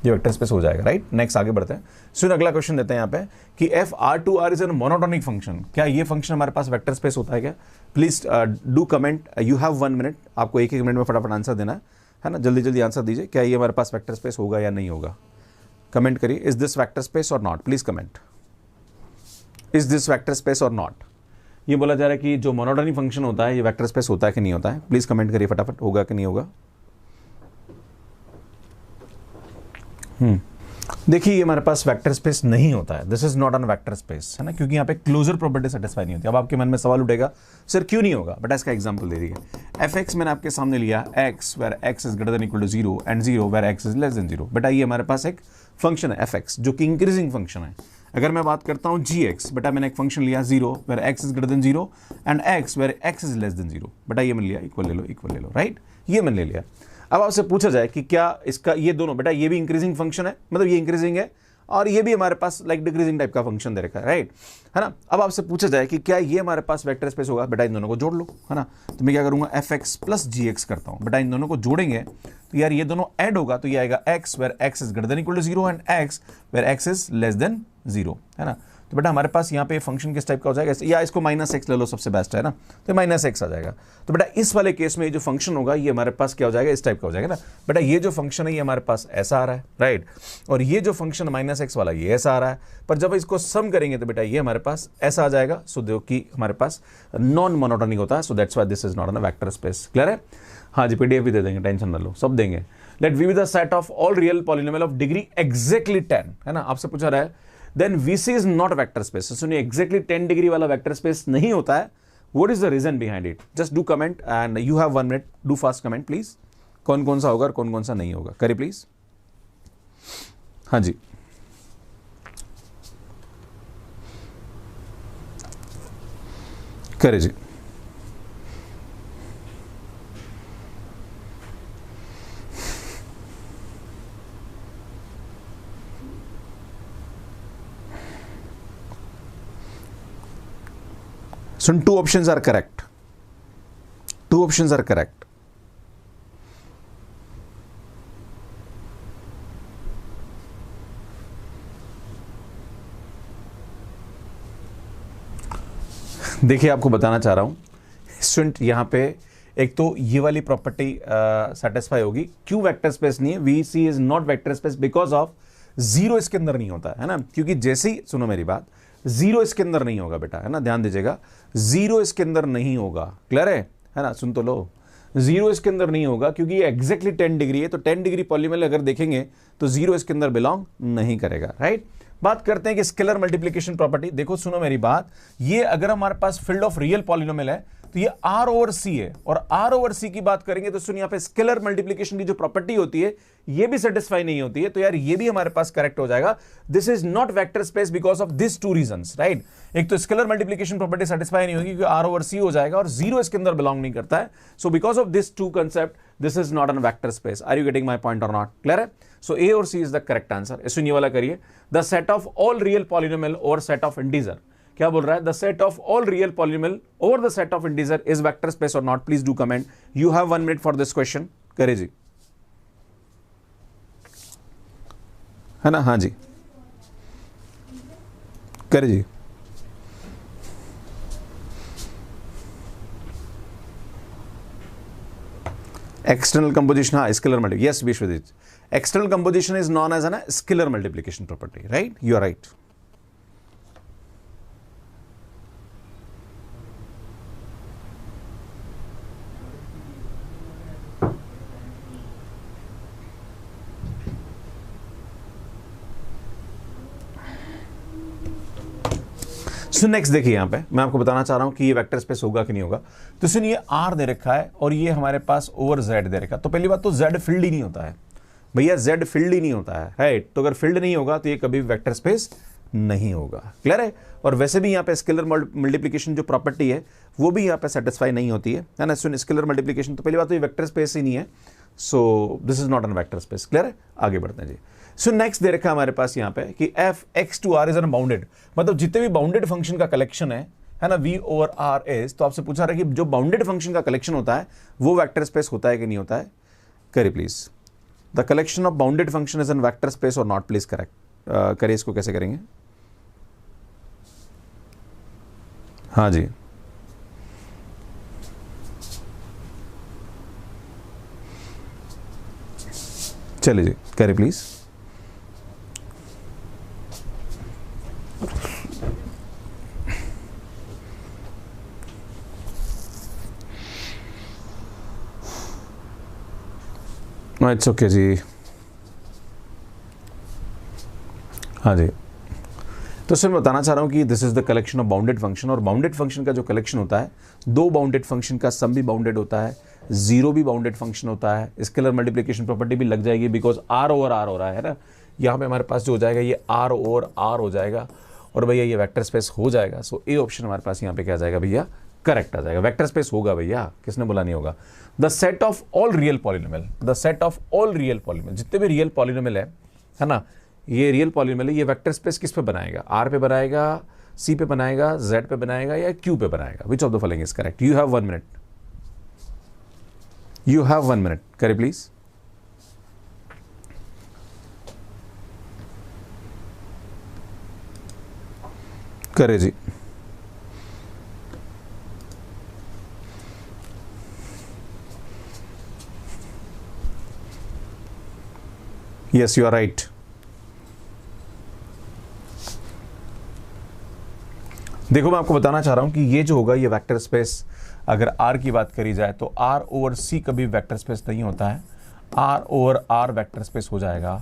ये वेक्टर स्पेस हो जाएगा, राइट। नेक्स्ट आगे बढ़ते हैं। सुन अगला क्वेश्चन देते हैं यहाँ पे कि f(r2r) is an monotonic function, क्या ये फंक्शन हमारे पास वेक्टर स्पेस होता है क्या? Please do comment, you have 1 minute, आपको एक मिनट में फटाफट आंसर देना है ना, जल्दी जल्दी आंसर दीजिए, क्या ये हमारे पास वेक्टर स्पेस होगा या नहीं होगा, कमेंट करिए, इज दिस वेक्टर स्पेस और not, please comment, is this vector space और नॉट। ये बोला जा रहा है कि जो मोनोटोनिक फंक्शन होता है ये वेक्टर स्पेस होता है कि नहीं होता है, प्लीज कमेंट करिए फटाफट, होगा कि नहीं होगा। देखिए ये हमारे पास वेक्टर स्पेस नहीं होता है, this is not an vector space, है ना, क्योंकि यहाँ पे क्लोजर प्रॉपर्टी सेटिस्फाई नहीं होती। अब आपके मन में सवाल उठेगा सर क्यों नहीं होगा, बट इसका एग्जांपल दे दीजिए। एफ एक्स मैंने आपके सामने लिया X where X is greater than equal to 0 and 0 where X is less than 0। बेटा ये हमारे पास एक फंक्शन है एफ एक्स जो कि इंक्रीजिंग फंक्शन है। अगर मैं बात करता हूँ जी एक्स, बेटा मैंने एक फंक्शन लिया 0 where X is greater than 0 and X where X is less than 0। बेटा ये मैंने लिया इक्वल ले लो, राइट, ये मैंने ले लिया। अब आपसे पूछा जाए कि क्या इसका ये दोनों, बेटा ये भी इंक्रीजिंग फंक्शन है, मतलब ये इंक्रीजिंग है और ये भी हमारे पास लाइक डिक्रीजिंग टाइप का फंक्शन दे रखा है, राइट, है ना। अब आपसे पूछा जाए कि क्या ये हमारे पास वेक्टर स्पेस होगा, बेटा इन दोनों को जोड़ लो, है ना। तो मैं क्या करूंगा एफ एक्स प्लस जी एक्स करता हूं, बेटा इन दोनों को जोड़ेंगे तो यार ये दोनों ऐड होगा तो ये आएगा X where X is greater than equal to 0 and X where X is less than 0, है ना। तो बेटा हमारे पास यहाँ पे फंक्शन किस टाइप का हो जाएगा, या इसको माइनस एक्स ले लो, सबसे बेस्ट है ना, तो माइनस एक्स आ जाएगा। तो बेटा इस वाले केस में ये जो फंक्शन होगा ये हमारे पास क्या हो जाएगा, इस टाइप का हो जाएगा ना। बेटा ये जो फंक्शन है ये हमारे पास ऐसा आ रहा है, राइट, और ये जो फंक्शन माइनस एक्स वाला ये ऐसा आ रहा है, पर जब इसको सम करेंगे तो बेटा ये हमारे पास ऐसा आ जाएगा। सो जो कि हमारे पास नॉन मोनोटोनिक होता है, सो that's why this is not an vector space. Clear है? हाँ जी, पीडीएफ भी दे देंगे, टेंशन ना लो, सब देंगे। Let we be the set of all real polynomial of degree exactly 10, है ना। आपसे पूछा रहा है then VC is not vector space। so, सुनिए exactly 10 डिग्री वाला वेक्टर स्पेस नहीं होता है। what is the reason behind it? just do comment and you have 1 minute, do fast comment please। कौन कौन सा होगा और कौन कौन सा नहीं होगा, करिए प्लीज। हाँ जी, करिए जी। So two options are correct. Two options are correct. देखिए आपको बताना चाह रहा हूं स्टूडेंट, यहां पे एक तो ये वाली प्रॉपर्टी सेटिस्फाई होगी। क्यों वेक्टर स्पेस नहीं है? VC is not vector space because of 0 इसके अंदर नहीं होता है ना, क्योंकि जैसे ही सुनो मेरी बात, 0 इसके अंदर नहीं होगा बेटा, है ना, ध्यान दीजिएगा, 0 इसके अंदर नहीं होगा। क्लियर है ना, सुन तो लो, 0 इसके अंदर नहीं होगा क्योंकि ये एग्जैक्टली 10 डिग्री है। तो 10 डिग्री पॉलीनोमियल अगर देखेंगे तो 0 इसके अंदर बिलोंग नहीं करेगा, राइट। बात करते हैं कि स्केलर मल्टीप्लिकेशन प्रॉपर्टी। देखो सुनो मेरी बात, ये अगर हमारे पास फील्ड ऑफ रियल पॉलीनोमियल है तो ये R ओवर C है, और R ओवर C की बात करेंगे तो सुनिए यहाँ पे स्केलर मल्टीप्लिकेशन की जो प्रॉपर्टी होती है ये भी सेटिस्फाई नहीं होती है। तो यार ये भी हमारे पास करेक्ट हो जाएगा, this is not vector space because of this two reasons, right. एक तो स्केलर मल्टीप्लिकेशन प्रॉपर्टी सेटिस्फाई नहीं होगी क्योंकि R ओवर C हो जाएगा और 0 इसके अंदर बिलोंग नहीं करता है। So because of this two concept this is not an vector space. Are you getting my point और नॉट? क्लियर है? सो A और C is the correct answer. सुनिए वाला करिए, the set of all real polynomial और set of integer. क्या बोल रहा है? The set of all real polynomial और the set of integer is vector space और not? Please do comment. You have 1 minute for this question. करे जी, है ना? हाँ जी, करे जी। एक्सटर्नल कंपोजिशन, हाँ, scalar multiplication, yes Vishwajeet, external composition is known as an scalar multiplication property, right, you are right. So next देखिए, यहां पे मैं आपको बताना चाह रहा हूं कि ये वेक्टर स्पेस होगा कि नहीं होगा। तो सुनिए, ये R दे रखा है और ये हमारे पास ओवर Z दे रखा है। तो पहली बात तो Z फील्ड ही नहीं होता है भैया, Z फील्ड ही नहीं होता है, राइट। तो अगर फील्ड नहीं होगा तो ये कभी वेक्टर स्पेस नहीं होगा। क्लियर है? और वैसे भी यहाँ पे स्केलर मल्टीप्लिकेशन जो प्रॉपर्टी है वो भी यहाँ पे सेटिस्फाई नहीं होती है ना। सुन, स्केलर मल्टीप्लिकेशन तो पहली बात तो ये वेक्टर स्पेस ही नहीं है, सो this is not an vector space. Clear है? आगे बढ़ते हैं जी। सो नेक्स्ट दे रखा है हमारे पास यहाँ पे कि f x to r is an bounded, मतलब जितने भी बाउंडेड फंक्शन का कलेक्शन है ना, v ओवर r इज। तो आपसे पूछा रहा है कि जो बाउंडेड फंक्शन का कलेक्शन होता है वो वेक्टर स्पेस होता है कि नहीं होता है? करिए please, the collection of bounded function is an vector space और नॉट? प्लीज करेक्ट करिए, इसको कैसे करेंगे? हाँ जी, चलिए जी, करिए प्लीज। इट्स ओके जी। हाँ जी, तो सर मैं बताना चाह रहा हूँ कि this is the collection of bounded function, और बाउंडेड फंक्शन का जो कलेक्शन होता है, दो बाउंडेड फंक्शन का सम भी बाउंडेड होता है, जीरो भी बाउंडेड फंक्शन होता है, स्केलर मल्टीप्लिकेशन प्रॉपर्टी भी लग जाएगी बिकॉज आर ओवर आर हो रहा है ना, यहाँ पे हमारे पास जो हो जाएगा ये आर ओवर आर हो जाएगा, और भैया ये वेक्टर स्पेस हो जाएगा। सो ए ऑप्शन हमारे पास यहाँ पे क्या आ जाएगा भैया, करेक्ट आ जाएगा। वेक्टर स्पेस होगा भैया, किसने बोला नहीं होगा। The set of all real polynomial, the set of all real polynomial, जितने भी रियल पॉलिनोमियल है ना, ये रियल पॉलिनोमियल है, ये वेक्टर स्पेस किस पे बनाएगा, आर पे बनाएगा, सी पे बनाएगा, जेड पे बनाएगा या क्यू पे बनाएगा। Which of the following is correct. You have 1 minute, you have 1 minute, करे प्लीज। करे जी। Yes you are right. देखो मैं आपको बताना चाह रहा हूं कि ये जो होगा ये वेक्टर स्पेस, अगर R की बात करी जाए तो R ओवर C कभी वेक्टर स्पेस नहीं होता है, R over R vector space हो जाएगा,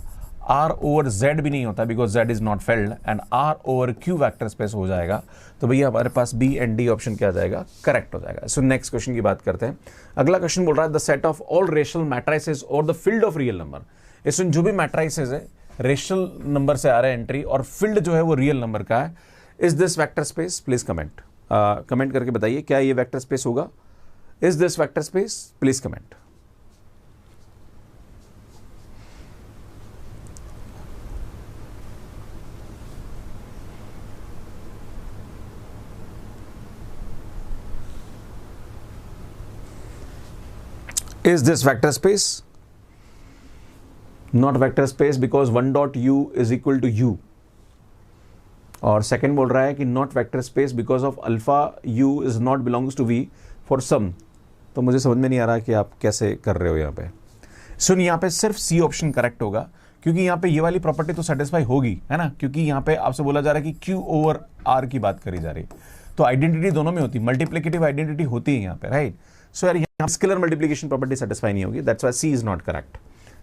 R ओवर Z भी नहीं होता because Z is not failed, and R over Q vector space हो जाएगा। तो भैया हमारे पास B एंड D ऑप्शन क्या आ जाएगा, करेक्ट हो जाएगा। सो नेक्स्ट क्वेश्चन की बात करते हैं। अगला क्वेश्चन बोल रहा है the set of all rational matrices और the field of real number. इसमें जो भी मैट्रिसेस है रेशनल नंबर से आ रहा है एंट्री, और फील्ड जो है वो रियल नंबर का है। Is this vector space, please comment, comment करके बताइए क्या ये वेक्टर स्पेस होगा। Is this vector space, please comment. Is this vector space? Not vector space because 1 dot u is equal to u. और second बोल रहा है कि not vector space because of alpha u is not belongs to v for some. तो मुझे समझ में नहीं आ रहा कि आप कैसे कर रहे हो यहाँ पे। सुन, यहाँ पे सिर्फ सी ऑप्शन करेक्ट होगा क्योंकि यहाँ पे ये वाली प्रॉपर्टी तो सेटिस्फाई होगी, है ना, क्योंकि यहाँ पे आपसे बोला जा रहा है कि q ओवर r की बात करी जा रही है, तो आइडेंटिटी दोनों में होती है, मल्टीप्लिकेटिव आइडेंटिटी होती है यहाँ पे, राइट। सो यार यहाँ स्केलर मल्टीप्लिकेशन प्रॉपर्टी सेटिस्फाई नहीं होगी, that's why C is not correct.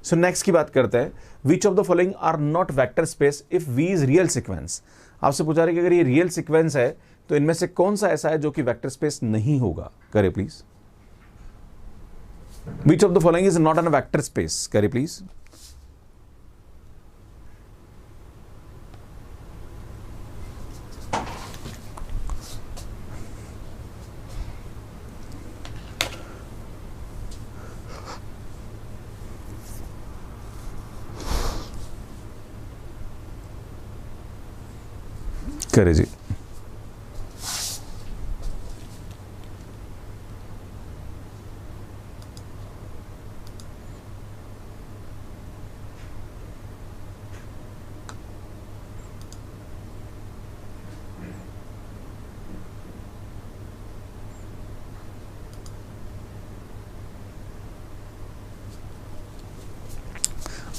So next की बात करते हैं। Which of the following are not vector space if V is real sequence. आपसे पूछा रहे कि अगर ये रियल सीक्वेंस है तो इनमें से कौन सा ऐसा है जो कि वेक्टर स्पेस नहीं होगा, करे please. Which of the following is not an vector space, करे प्लीज। करे जी।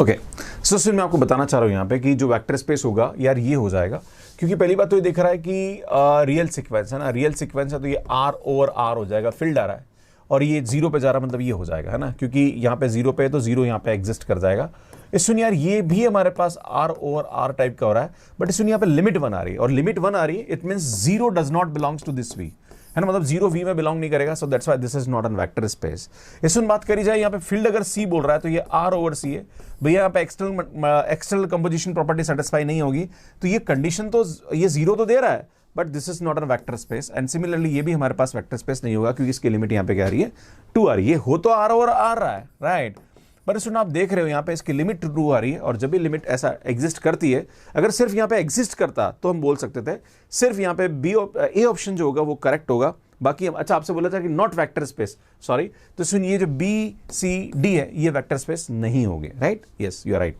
ओके, सो फिर मैं आपको बताना चाह रहा हूं यहां पे कि जो वेक्टर स्पेस होगा यार ये हो जाएगा, क्योंकि पहली बात तो ये दिख रहा है कि रियल सीक्वेंस है ना, रियल सीक्वेंस है तो ये आर ओवर आर हो जाएगा, फील्ड आ रहा है और ये जीरो पे जा रहा है, मतलब ये हो जाएगा, है ना, क्योंकि यहाँ पे जीरो पे है तो जीरो यहाँ पे एग्जिस्ट कर जाएगा। इस सुन यार ये भी हमारे पास आर ओवर आर टाइप का हो रहा है, बट इस सुन यहाँ पे लिमिट 1 आ रही है, और लिमिट 1 आ रही है it means zero does not belongs to this V, है ना, मतलब जीरो वी में बिलोंग नहीं करेगा, so that's why this is not an vector space. इसमें बात करी जाए यहाँ पे फील्ड अगर सी बोल रहा है तो ये आर ओवर सी है भैया, यहाँ पे एक्सटर्नल कंपोजिशन प्रॉपर्टी सेटिस्फाई नहीं होगी, तो ये कंडीशन तो ये जीरो तो दे रहा है but this is not an vector space, and similarly ये भी हमारे पास वेक्टर स्पेस नहीं होगा क्योंकि इसकी लिमिट यहाँ पे क्या आ रही है 2 आ रही है, हो तो आर ओवर आर रहा है, राइट, पर सुन आप देख रहे हो यहाँ पे इसकी लिमिट 2 आ रही है, और जब भी लिमिट ऐसा एग्जिस्ट करती है, अगर सिर्फ यहाँ पे एग्जिस्ट करता तो हम बोल सकते थे सिर्फ यहाँ पे ए ऑप्शन जो होगा वो करेक्ट होगा, बाकी अच्छा आपसे बोला था कि नॉट वेक्टर स्पेस, सॉरी, तो सुन ये जो बी सी डी है ये वेक्टर स्पेस नहीं होंगे, right, yes you are right.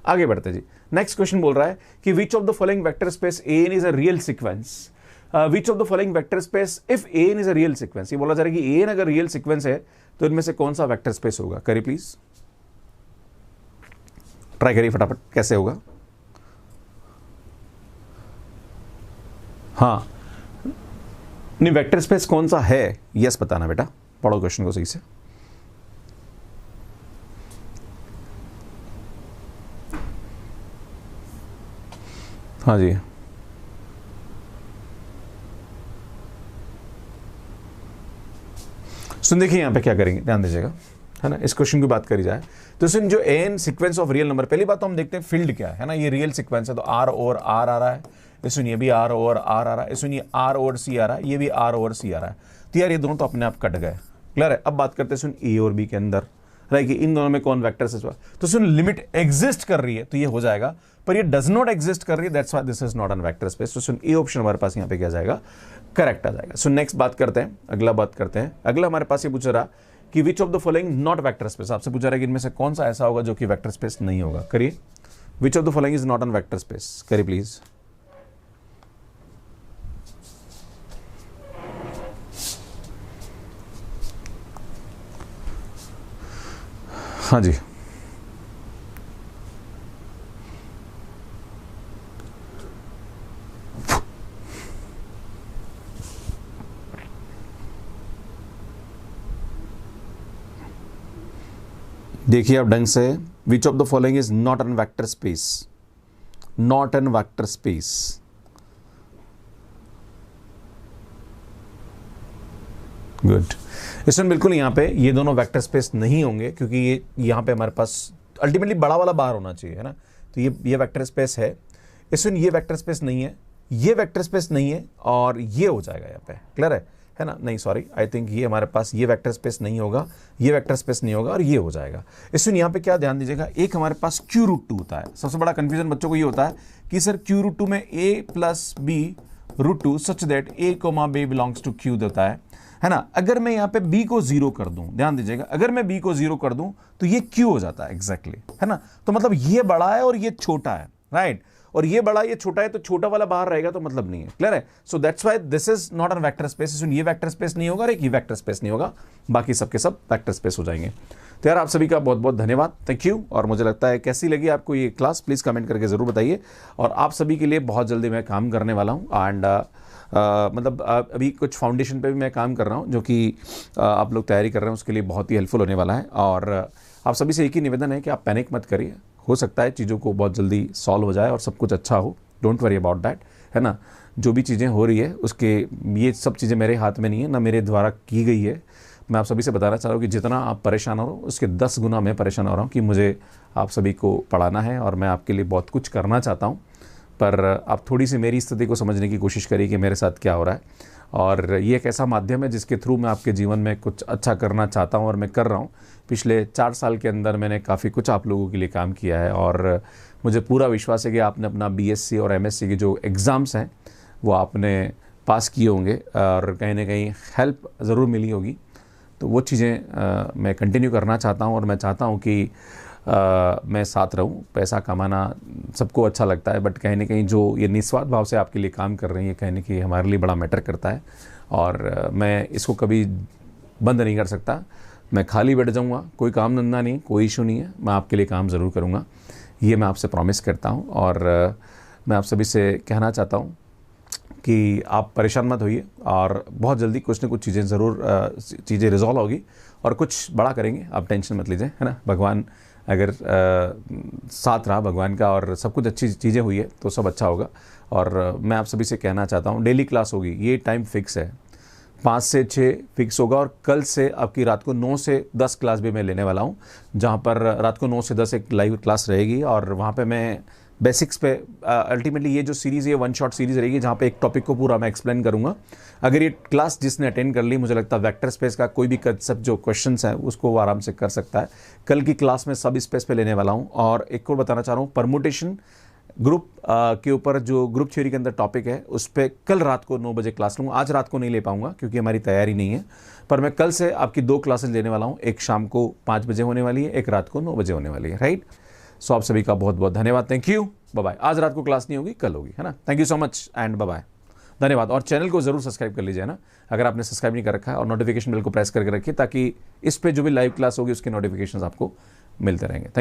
आगे बढ़ते जी। नेक्स्ट क्वेश्चन बोल रहा है कि which of the following vector space A N is a real sequence, which of the following vector space if A N is a real sequence. ये बोला जा रहा है कि ए एन अगर रियल सीक्वेंस है तो इनमें से कौन सा वेक्टर स्पेस होगा, करिए प्लीज, ट्राई करिए फटाफट कैसे होगा। हाँ नहीं, वेक्टर स्पेस कौन सा है यस बताना बेटा, पढ़ो क्वेश्चन को सही से। हाँ जी, सुन देखिए यहाँ पे क्या करेंगे, ध्यान दीजिएगा, है ना। इस क्वेश्चन की बात करी जाए तो सुन, जो N sequence of real number, पहली बात तो हम देखते हैं फील्ड क्या है ना। ये रियल सीक्वेंस है तो आर ओवर आर आ रहा है, सुन ये भी आर ओवर आर आ रहा है, सुन ये आर ओवर सी आ रहा है, ये भी आर ओवर सी आ रहा है। तो यार ये दोनों तो अपने आप कट गए, क्लियर है। अब बात करते हैं सुन ए और बी के अंदर, राइट, कि इन दोनों में कौन वेक्टर से, तो सुन लिमिट एग्जिस्ट कर रही है तो ये हो जाएगा, पर ये डज नॉट एग्जिस्ट कर रही है, that's why this is not an vector space. तो सुन ए ऑप्शन हमारे पास यहाँ पे क्या जाएगा, करेक्ट आ जाएगा। सो नेक्स्ट बात करते हैं, अगला बात करते हैं। अगला हमारे पास ये पूछ रहा कि which of the following not vector space, आपसे पूछा रहा है कि इनमें से कौन सा ऐसा होगा जो कि वेक्टर स्पेस नहीं होगा। करिए, विच of the following is not an vector space, करिए प्लीज। हाँ जी, देखिए आप ढंग से, विच of the following is not an vector space, not an vector space. Good, इसमें बिल्कुल यहाँ पे ये दोनों वेक्टर स्पेस नहीं होंगे, क्योंकि ये यहाँ पे हमारे पास अल्टीमेटली बड़ा वाला बाहर होना चाहिए, है ना। तो ये वेक्टर स्पेस है, इसमें ये वेक्टर स्पेस नहीं है, ये वेक्टर स्पेस नहीं है, और ये हो जाएगा यहाँ पे, क्लियर है ना। नहीं सॉरी, आई थिंक ये हमारे पास ये वेक्टर स्पेस नहीं होगा, ये वेक्टर स्पेस नहीं होगा, और ये हो जाएगा। इसमें यहाँ पे क्या ध्यान दीजिएगा, एक हमारे पास क्यू रूट टू होता है। सबसे बड़ा कंफ्यूजन बच्चों को ये होता है कि सर क्यू रूट टू में A plus B root two such that A comma B belongs to Q देता है ना। अगर मैं यहाँ पे b को 0 कर दूं, ध्यान दीजिएगा, अगर मैं b को 0 कर दूं तो ये q हो जाता है, एग्जैक्टली, है ना। तो मतलब ये बड़ा है और ये छोटा है, राइट, और ये बड़ा ये छोटा है, तो छोटा वाला बाहर रहेगा तो मतलब नहीं है, क्लियर है। सो that's why this is not an vector space. ये वेक्टर स्पेस नहीं होगा और एक ये वेक्टर स्पेस नहीं होगा, बाकी सबके सब वेक्टर स्पेस हो जाएंगे। तो यार आप सभी का बहुत बहुत धन्यवाद, थैंक यू। और मुझे लगता है कैसी लगी आपको ये क्लास, प्लीज़ कमेंट करके ज़रूर बताइए। और आप सभी के लिए बहुत जल्दी मैं काम करने वाला हूँ, एंड मतलब अभी कुछ फाउंडेशन पे भी मैं काम कर रहा हूँ, जो कि आप लोग तैयारी कर रहे हैं, उसके लिए बहुत ही हेल्पफुल होने वाला है। और आप सभी से एक ही निवेदन है कि आप पैनिक मत करिए, हो सकता है चीज़ों को बहुत जल्दी सॉल्व हो जाए और सब कुछ अच्छा हो, डोंट वरी अबाउट दैट, है ना। जो भी चीज़ें हो रही है उसके, ये सब चीज़ें मेरे हाथ में नहीं है, ना मेरे द्वारा की गई है। मैं आप सभी से बताना चाह रहा हूँ कि जितना आप परेशान हो रहे हो उसके 10 गुना मैं परेशान हो रहा हूँ कि मुझे आप सभी को पढ़ाना है और मैं आपके लिए बहुत कुछ करना चाहता हूँ। पर आप थोड़ी सी मेरी स्थिति को समझने की कोशिश करिए कि मेरे साथ क्या हो रहा है। और ये एक ऐसा माध्यम है जिसके थ्रू मैं आपके जीवन में कुछ अच्छा करना चाहता हूँ और मैं कर रहा हूँ। पिछले 4 साल के अंदर मैंने काफ़ी कुछ आप लोगों के लिए काम किया है, और मुझे पूरा विश्वास है कि आपने अपना BSc और MSc के जो एग्ज़ाम्स हैं वो आपने पास किए होंगे और कहीं ना कहीं हेल्प ज़रूर मिली होगी। तो वो चीज़ें मैं कंटिन्यू करना चाहता हूँ, और मैं चाहता हूँ कि मैं साथ रहूँ। पैसा कमाना सबको अच्छा लगता है, बट कहीं ना कहीं जो ये निस्वार्थ भाव से आपके लिए काम कर रही है, कहीं ना कहीं हमारे लिए बड़ा मैटर करता है, और मैं इसको कभी बंद नहीं कर सकता। मैं खाली बैठ जाऊँगा, कोई काम धंधा नहीं, कोई इशू नहीं है, मैं आपके लिए काम ज़रूर करूँगा, ये मैं आपसे प्रॉमिस करता हूँ। और मैं आप सभी से कहना चाहता हूँ कि आप परेशान मत होइए, और बहुत जल्दी कुछ न कुछ चीज़ें ज़रूर चीज़ें रिजॉल्व होगी और कुछ बड़ा करेंगे, आप टेंशन मत लीजिए, है ना। भगवान अगर साथ रहा भगवान का और सब कुछ अच्छी चीज़ें हुई है तो सब अच्छा होगा। और मैं आप सभी से कहना चाहता हूँ, डेली क्लास होगी, ये टाइम फिक्स है, 5 से 6 फिक्स होगा, और कल से आपकी रात को 9 से 10 क्लास भी मैं लेने वाला हूँ, जहाँ पर रात को 9 से 10 एक लाइव क्लास रहेगी, और वहाँ पे मैं बेसिक्स पे अल्टीमेटली ये जो सीरीज़ ये 1 शॉट सीरीज़ रहेगी, जहाँ पे एक टॉपिक को पूरा मैं एक्सप्लेन करूँगा। अगर ये क्लास जिसने अटेंड कर ली, मुझे लगता है वेक्टर स्पेस का कोई भी कंसेप्ट जो क्वेश्चंस हैं उसको वो आराम से कर सकता है। कल की क्लास में सब स्पेस पे लेने वाला हूँ। और एक और बताना चाह रहा हूँ, परमुटेशन ग्रुप के ऊपर जो ग्रुप थ्योरी के अंदर टॉपिक है उस पर कल रात को 9 बजे क्लास लूँगा। आज रात को नहीं ले पाऊँगा क्योंकि हमारी तैयारी नहीं है, पर मैं कल से आपकी 2 क्लासेस लेने वाला हूँ, एक शाम को 5 बजे होने वाली है, एक रात को 9 बजे होने वाली है, राइट। सो आप सभी का बहुत बहुत धन्यवाद, थैंक यू, बाय बाय। आज रात को क्लास नहीं होगी, कल होगी, है ना। Thank you so much and bye bye, धन्यवाद। और चैनल को जरूर सब्सक्राइब कर लीजिए ना, अगर आपने सब्सक्राइब नहीं कर रखा है, और नोटिफिकेशन बेल को प्रेस करके रखिए ताकि इस पे जो भी लाइव क्लास होगी उसके नोटिफिकेशंस आपको मिलते रहेंगे। Thank you.